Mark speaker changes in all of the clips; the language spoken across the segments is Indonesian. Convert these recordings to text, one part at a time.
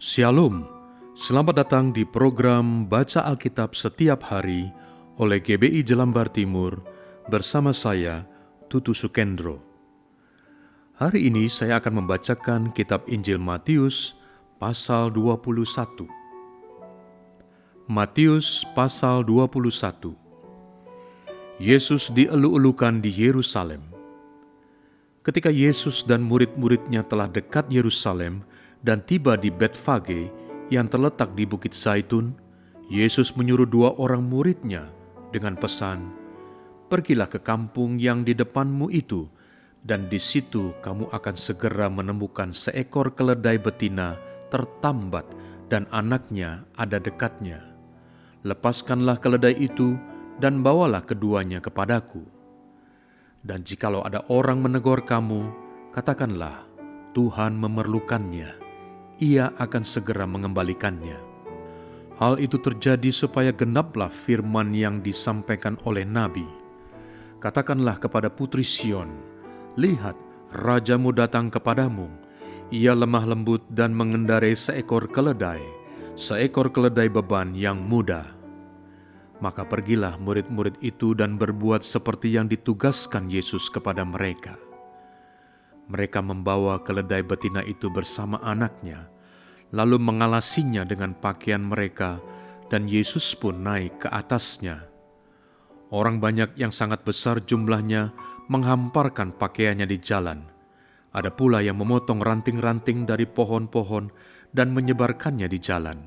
Speaker 1: Shalom, selamat datang di program Baca Alkitab Setiap Hari oleh GBI Jelambar Timur bersama saya, Tutu Sukendro. Hari ini saya akan membacakan kitab Injil Matius pasal 21. Matius pasal 21. Yesus dielu-elukan di Yerusalem. Ketika Yesus dan murid-muridnya telah dekat Yerusalem dan tiba di Betfage yang terletak di Bukit Zaitun, Yesus menyuruh 2 orang muridnya dengan pesan, "Pergilah ke kampung yang di depanmu itu, dan di situ kamu akan segera menemukan seekor keledai betina tertambat dan anaknya ada dekatnya. Lepaskanlah keledai itu dan bawalah keduanya kepadaku. Dan jikalau ada orang menegur kamu, katakanlah, Tuhan memerlukannya. Ia akan segera mengembalikannya." Hal itu terjadi supaya genaplah firman yang disampaikan oleh Nabi. "Katakanlah kepada putri Sion, lihat, rajamu datang kepadamu. Ia lemah lembut dan mengendarai seekor keledai beban yang muda." Maka pergilah murid-murid itu dan berbuat seperti yang ditugaskan Yesus kepada mereka. Mereka membawa keledai betina itu bersama anaknya, lalu mengalasinya dengan pakaian mereka, dan Yesus pun naik ke atasnya. Orang banyak yang sangat besar jumlahnya menghamparkan pakaiannya di jalan. Ada pula yang memotong ranting-ranting dari pohon-pohon dan menyebarkannya di jalan.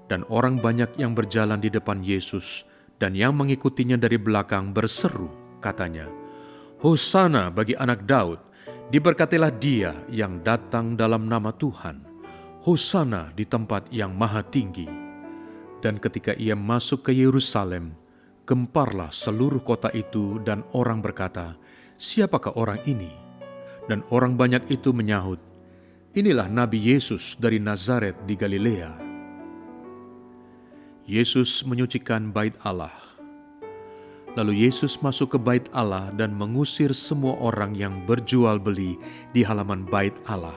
Speaker 1: Dan orang banyak yang berjalan di depan Yesus dan yang mengikutinya dari belakang berseru, katanya, "Hosana bagi anak Daud, diberkatilah dia yang datang dalam nama Tuhan. Hosana di tempat yang maha tinggi." Dan ketika ia masuk ke Yerusalem, gemparlah seluruh kota itu dan orang berkata, "Siapakah orang ini?" Dan orang banyak itu menyahut, "Inilah Nabi Yesus dari Nazaret di Galilea." Yesus menyucikan bait Allah. Lalu Yesus masuk ke bait Allah dan mengusir semua orang yang berjual beli di halaman bait Allah.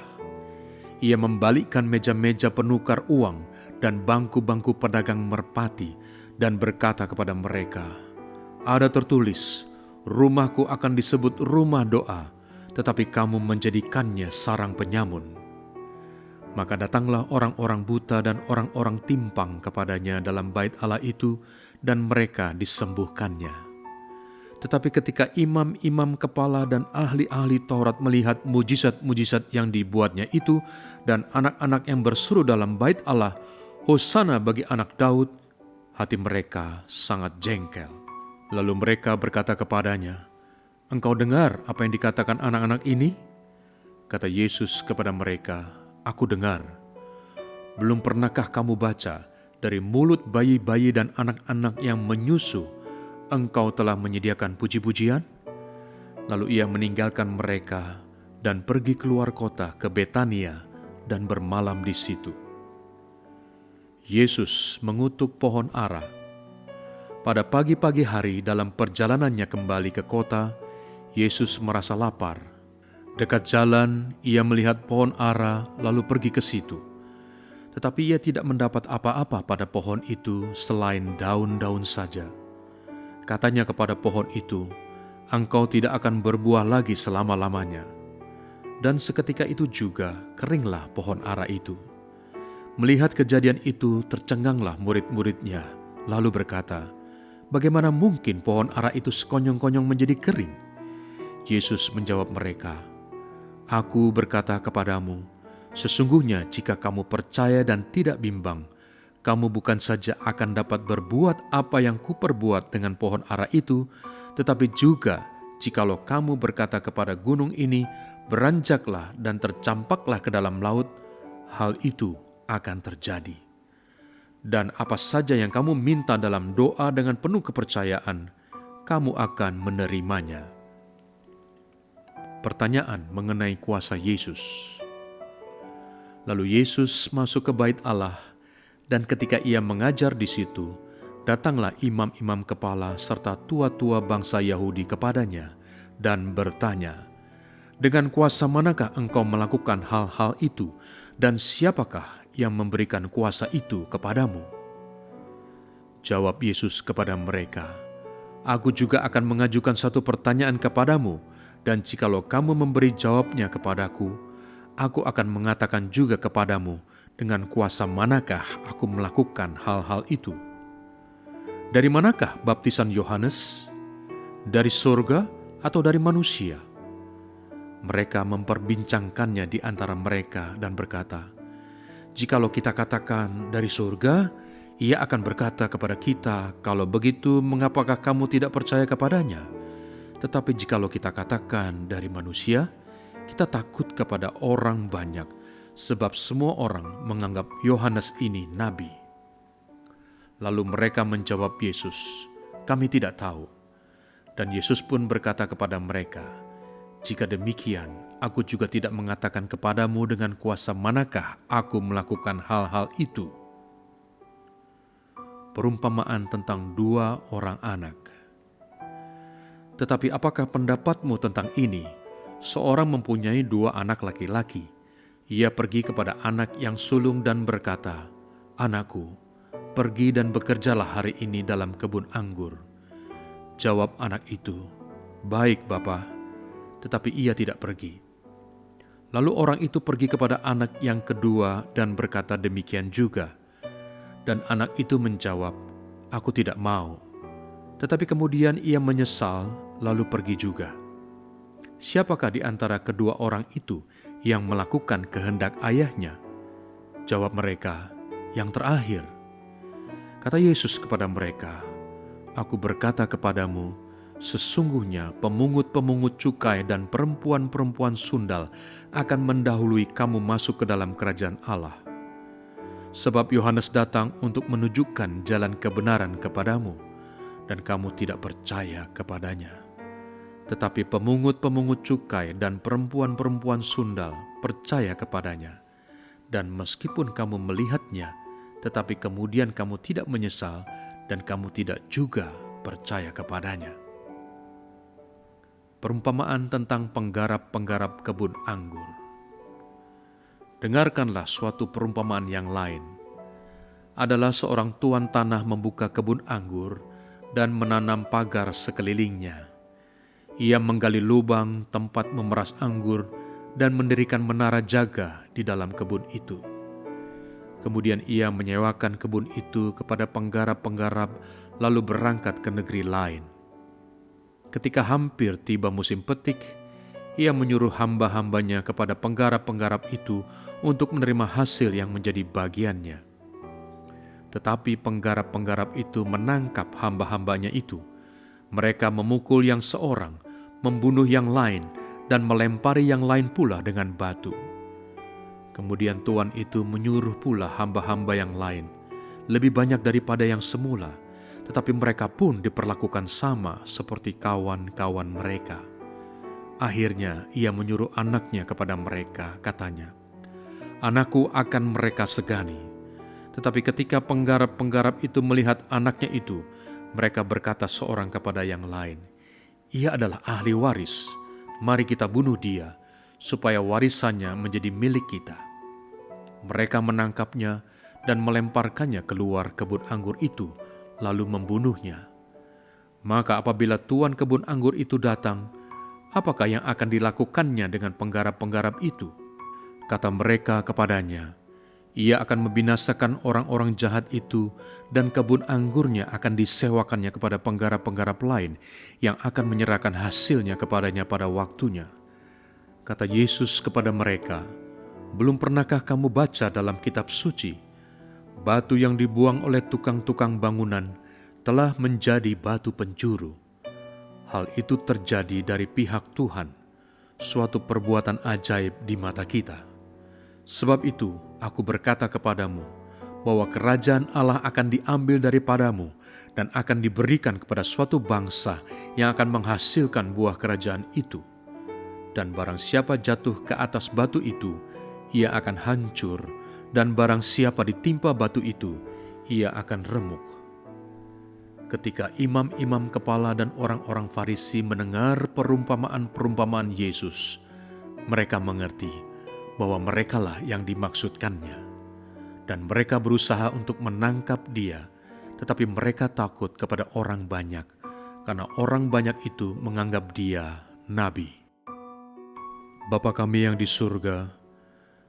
Speaker 1: Ia membalikkan meja-meja penukar uang dan bangku-bangku pedagang merpati dan berkata kepada mereka, "Ada tertulis, rumahku akan disebut rumah doa, tetapi kamu menjadikannya sarang penyamun." Maka datanglah orang-orang buta dan orang-orang timpang kepadanya dalam bait Allah itu, dan mereka disembuhkannya. Tetapi ketika imam-imam kepala dan ahli-ahli Taurat melihat mujizat-mujizat yang dibuatnya itu, dan anak-anak yang berseru dalam bait Allah, "Hosana bagi anak Daud," hati mereka sangat jengkel. Lalu mereka berkata kepadanya, "Engkau dengar apa yang dikatakan anak-anak ini?" Kata Yesus kepada mereka, "Aku dengar. Belum pernahkah kamu baca, dari mulut bayi-bayi dan anak-anak yang menyusu, Engkau telah menyediakan puji-pujian?" Lalu ia meninggalkan mereka dan pergi keluar kota ke Betania dan bermalam di situ. Yesus mengutuk pohon ara. Pada pagi-pagi hari dalam perjalanannya kembali ke kota, Yesus merasa lapar. Dekat jalan, ia melihat pohon ara lalu pergi ke situ. Tetapi ia tidak mendapat apa-apa pada pohon itu selain daun-daun saja. Katanya kepada pohon itu, "Engkau tidak akan berbuah lagi selama-lamanya." Dan seketika itu juga keringlah pohon ara itu. Melihat kejadian itu, tercenganglah murid-muridnya, lalu berkata, "Bagaimana mungkin pohon ara itu sekonyong-konyong menjadi kering?" Yesus menjawab mereka, "Aku berkata kepadamu, sesungguhnya jika kamu percaya dan tidak bimbang, kamu bukan saja akan dapat berbuat apa yang kuperbuat dengan pohon ara itu, tetapi juga jikalau kamu berkata kepada gunung ini, beranjaklah dan tercampaklah ke dalam laut, hal itu akan terjadi. Dan apa saja yang kamu minta dalam doa dengan penuh kepercayaan, kamu akan menerimanya." Pertanyaan mengenai kuasa Yesus. Lalu Yesus masuk ke bait Allah, dan ketika ia mengajar di situ, datanglah imam-imam kepala serta tua-tua bangsa Yahudi kepadanya dan bertanya, "Dengan kuasa manakah engkau melakukan hal-hal itu, dan siapakah yang memberikan kuasa itu kepadamu?" Jawab Yesus kepada mereka, "Aku juga akan mengajukan satu pertanyaan kepadamu, dan jikalau kamu memberi jawabnya kepadaku, aku akan mengatakan juga kepadamu dengan kuasa manakah aku melakukan hal-hal itu. Dari manakah baptisan Yohanes? Dari surga atau dari manusia?" Mereka memperbincangkannya di antara mereka dan berkata, "Jikalau kita katakan dari surga, ia akan berkata kepada kita, 'Kalau begitu, mengapakah kamu tidak percaya kepadanya?' Tetapi jikalau kita katakan dari manusia, kita takut kepada orang banyak, sebab semua orang menganggap Yohanes ini nabi." Lalu mereka menjawab Yesus, "Kami tidak tahu." Dan Yesus pun berkata kepada mereka, "Jika demikian, aku juga tidak mengatakan kepadamu dengan kuasa manakah aku melakukan hal-hal itu." Perumpamaan tentang dua orang anak. Tetapi apakah pendapatmu tentang ini? Seorang mempunyai dua anak laki-laki. Ia pergi kepada anak yang sulung dan berkata, "Anakku, pergi dan bekerjalah hari ini dalam kebun anggur." Jawab anak itu, "Baik, Bapa," tetapi ia tidak pergi. Lalu orang itu pergi kepada anak yang kedua dan berkata demikian juga. Dan anak itu menjawab, "Aku tidak mau." Tetapi kemudian ia menyesal lalu pergi juga. Siapakah di antara kedua orang itu yang melakukan kehendak ayahnya? Jawab mereka, "Yang terakhir." Kata Yesus kepada mereka, "Aku berkata kepadamu, sesungguhnya pemungut-pemungut cukai dan perempuan-perempuan sundal akan mendahului kamu masuk ke dalam kerajaan Allah. Sebab Yohanes datang untuk menunjukkan jalan kebenaran kepadamu, dan kamu tidak percaya kepadanya. Tetapi pemungut-pemungut cukai dan perempuan-perempuan sundal percaya kepadanya. Dan meskipun kamu melihatnya, tetapi kemudian kamu tidak menyesal, dan kamu tidak juga percaya kepadanya." Perumpamaan tentang penggarap-penggarap kebun anggur. Dengarkanlah suatu perumpamaan yang lain. Adalah seorang tuan tanah membuka kebun anggur dan menanam pagar sekelilingnya. Ia menggali lubang tempat memeras anggur dan mendirikan menara jaga di dalam kebun itu. Kemudian ia menyewakan kebun itu kepada penggarap-penggarap lalu berangkat ke negeri lain. Ketika hampir tiba musim petik, ia menyuruh hamba-hambanya kepada penggarap-penggarap itu untuk menerima hasil yang menjadi bagiannya. Tetapi penggarap-penggarap itu menangkap hamba-hambanya itu. Mereka memukul yang seorang, membunuh yang lain, dan melempari yang lain pula dengan batu. Kemudian tuan itu menyuruh pula hamba-hamba yang lain, lebih banyak daripada yang semula, tetapi mereka pun diperlakukan sama seperti kawan-kawan mereka. Akhirnya ia menyuruh anaknya kepada mereka, katanya, "Anakku akan mereka segani." Tetapi ketika penggarap-penggarap itu melihat anaknya itu, mereka berkata seorang kepada yang lain, "Ia adalah ahli waris, mari kita bunuh dia, supaya warisannya menjadi milik kita." Mereka menangkapnya dan melemparkannya keluar kebun anggur itu, lalu membunuhnya. Maka apabila tuan kebun anggur itu datang, apakah yang akan dilakukannya dengan penggarap-penggarap itu? Kata mereka kepadanya, "Ia akan membinasakan orang-orang jahat itu, dan kebun anggurnya akan disewakannya kepada penggarap-penggarap lain yang akan menyerahkan hasilnya kepadanya pada waktunya." Kata Yesus kepada mereka, "Belum pernahkah kamu baca dalam kitab suci, batu yang dibuang oleh tukang-tukang bangunan telah menjadi batu penjuru? Hal itu terjadi dari pihak Tuhan, suatu perbuatan ajaib di mata kita. Sebab itu aku berkata kepadamu, bahwa kerajaan Allah akan diambil daripadamu dan akan diberikan kepada suatu bangsa yang akan menghasilkan buah kerajaan itu. Dan barang siapa jatuh ke atas batu itu, ia akan hancur, dan barang siapa ditimpa batu itu, ia akan remuk." Ketika imam-imam kepala dan orang-orang Farisi mendengar perumpamaan-perumpamaan Yesus, mereka mengerti bahwa merekalah yang dimaksudkannya. dan mereka berusaha untuk menangkap dia, tetapi mereka takut kepada orang banyak, karena orang banyak itu menganggap dia nabi. Bapa kami yang di surga,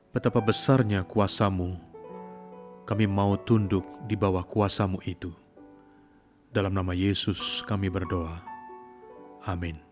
Speaker 1: betapa besarnya kuasa-Mu. Kami mau tunduk di bawah kuasa-Mu itu. Dalam nama Yesus kami berdoa. Amin.